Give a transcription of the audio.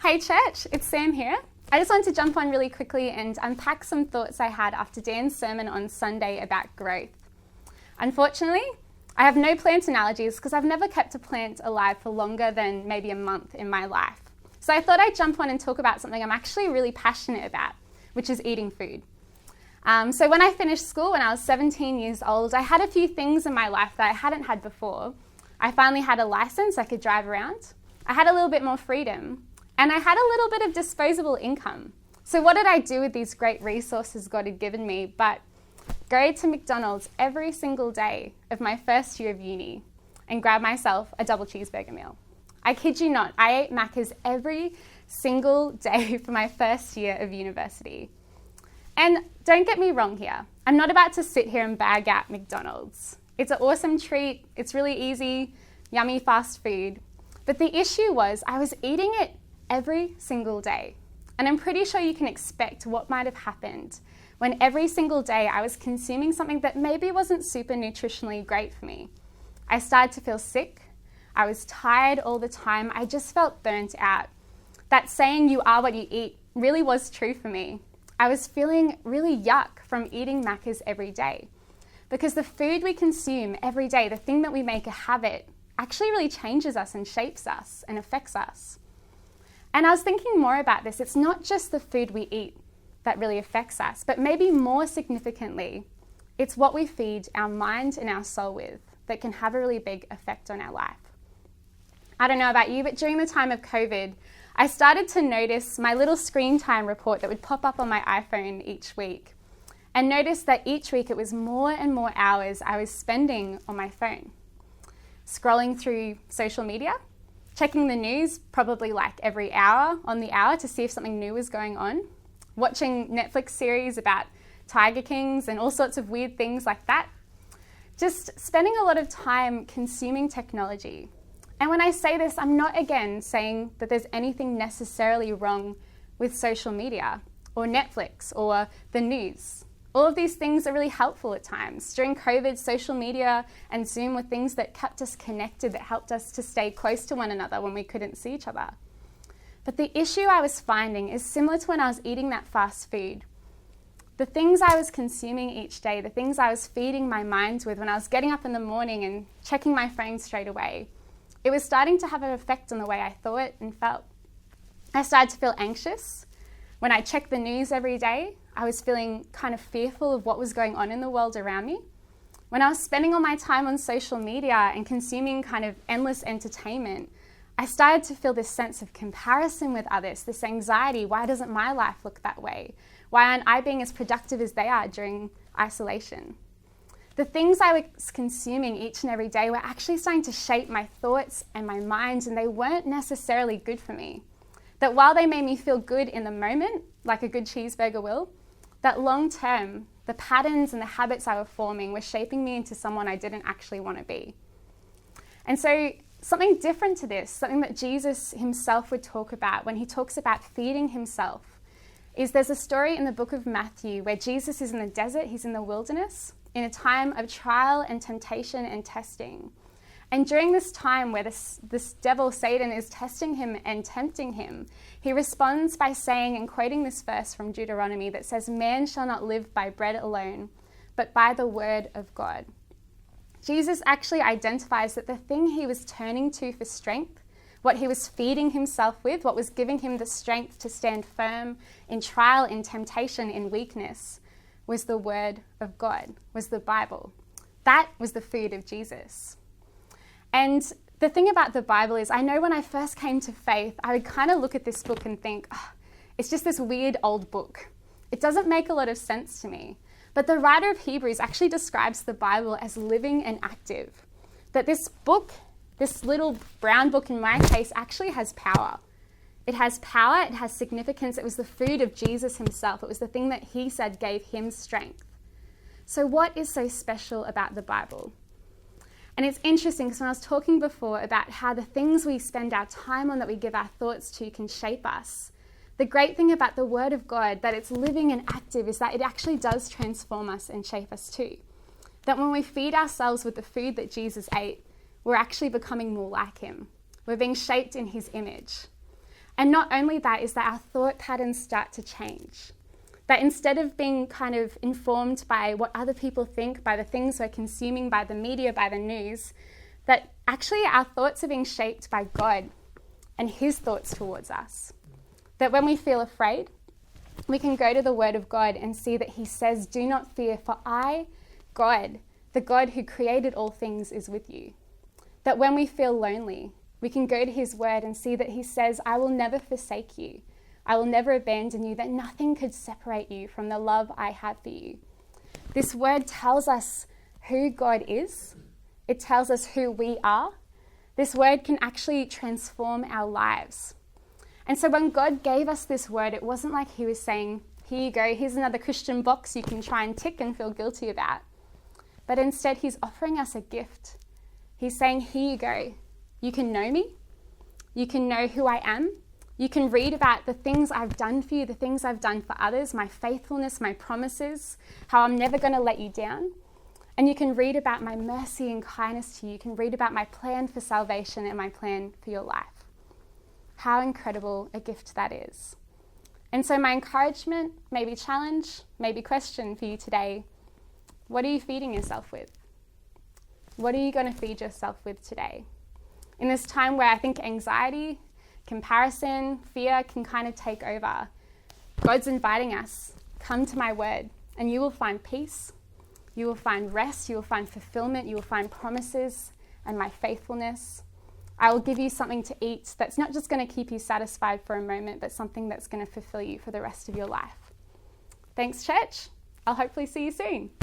Hey church, it's Sam here. I just wanted to jump on really quickly and unpack some thoughts I had after Dan's sermon on Sunday about growth. Unfortunately, I have no plant analogies because I've never kept a plant alive for longer than maybe a month in my life. So I thought I'd jump on and talk about something I'm actually really passionate about, which is eating food. So when I finished school, when I was 17 years old, I had a few things in my life that I hadn't had before. I finally had a license I could drive around. I had a little bit more freedom. And I had a little bit of disposable income. So what did I do with these great resources God had given me but go to McDonald's every single day of my first year of uni and grab myself a double cheeseburger meal? I kid you not, I ate Macca's every single day for my first year of university. And don't get me wrong here, I'm not about to sit here and bag out McDonald's. It's an awesome treat, it's really easy, yummy fast food. But the issue was I was eating it every single day. And I'm pretty sure you can expect what might have happened when every single day I was consuming something that maybe wasn't super nutritionally great for me. I started to feel sick. I was tired all the time. I just felt burnt out. That saying, you are what you eat, really was true for me. I was feeling really yuck from eating Macca's every day because the food we consume every day, the thing that we make a habit, actually really changes us and shapes us and affects us. And I was thinking more about this. It's not just the food we eat that really affects us, but maybe more significantly, it's what we feed our mind and our soul with that can have a really big effect on our life. I don't know about you, but during the time of COVID, I started to notice my little screen time report that would pop up on my iPhone each week and notice that each week it was more and more hours I was spending on my phone, scrolling through social media, checking the news probably like every hour on the hour to see if something new was going on, watching Netflix series about Tiger Kings and all sorts of weird things like that. Just spending a lot of time consuming technology. And when I say this, I'm not again saying that there's anything necessarily wrong with social media or Netflix or the news. All of these things are really helpful at times. During COVID, social media and Zoom were things that kept us connected, that helped us to stay close to one another when we couldn't see each other. But the issue I was finding is similar to when I was eating that fast food. The things I was consuming each day, the things I was feeding my mind with when I was getting up in the morning and checking my phone straight away, it was starting to have an effect on the way I thought and felt. I started to feel anxious. When I checked the news every day, I was feeling kind of fearful of what was going on in the world around me. When I was spending all my time on social media and consuming kind of endless entertainment, I started to feel this sense of comparison with others, this anxiety. Why doesn't my life look that way? Why aren't I being as productive as they are during isolation? The things I was consuming each and every day were actually starting to shape my thoughts and my mind, and they weren't necessarily good for me. That while they made me feel good in the moment, like a good cheeseburger will, that long term, the patterns and the habits I was forming were shaping me into someone I didn't actually want to be. And so something different to this, something that Jesus himself would talk about when he talks about feeding himself, is there's a story in the book of Matthew where Jesus is in the desert, he's in the wilderness, in a time of trial and temptation and testing. And during this time where this devil, Satan, is testing him and tempting him, he responds by saying and quoting this verse from Deuteronomy that says, "Man shall not live by bread alone, but by the word of God." Jesus actually identifies that the thing he was turning to for strength, what he was feeding himself with, what was giving him the strength to stand firm in trial, in temptation, in weakness, was the word of God, was the Bible. That was the food of Jesus. And the thing about the Bible is, I know when I first came to faith, I would kind of look at this book and think, it's just this weird old book. It doesn't make a lot of sense to me. But the writer of Hebrews actually describes the Bible as living and active. That this book, this little brown book in my case, actually has power. It has power, it has significance. It was the food of Jesus himself. It was the thing that he said gave him strength. So what is so special about the Bible? And it's interesting because when I was talking before about how the things we spend our time on, that we give our thoughts to, can shape us, the great thing about the Word of God, that it's living and active, is that it actually does transform us and shape us too. That when we feed ourselves with the food that Jesus ate, we're actually becoming more like him. We're being shaped in his image. And not only that, is that our thought patterns start to change. That instead of being kind of informed by what other people think, by the things we're consuming, by the media, by the news, that actually our thoughts are being shaped by God and his thoughts towards us. That when we feel afraid, we can go to the Word of God and see that he says, "Do not fear, for I, God, the God who created all things, is with you." That when we feel lonely, we can go to his Word and see that he says, "I will never forsake you. I will never abandon you," that nothing could separate you from the love I have for you. This Word tells us who God is. It tells us who we are. This Word can actually transform our lives. And so when God gave us this Word, it wasn't like he was saying, "Here you go, here's another Christian box you can try and tick and feel guilty about." But instead, he's offering us a gift. He's saying, "Here you go. You can know me. You can know who I am. You can read about the things I've done for you, the things I've done for others, my faithfulness, my promises, how I'm never going to let you down. And you can read about my mercy and kindness to you. You can read about my plan for salvation and my plan for your life." How incredible a gift that is. And so my encouragement, maybe challenge, maybe question for you today, what are you feeding yourself with? What are you going to feed yourself with today? In this time where I think anxiety, comparison, fear can kind of take over, God's inviting us, come to my Word and you will find peace, you will find rest, you will find fulfillment, you will find promises and my faithfulness. I will give you something to eat that's not just going to keep you satisfied for a moment, but something that's going to fulfill you for the rest of your life. Thanks, church. I'll hopefully see you soon.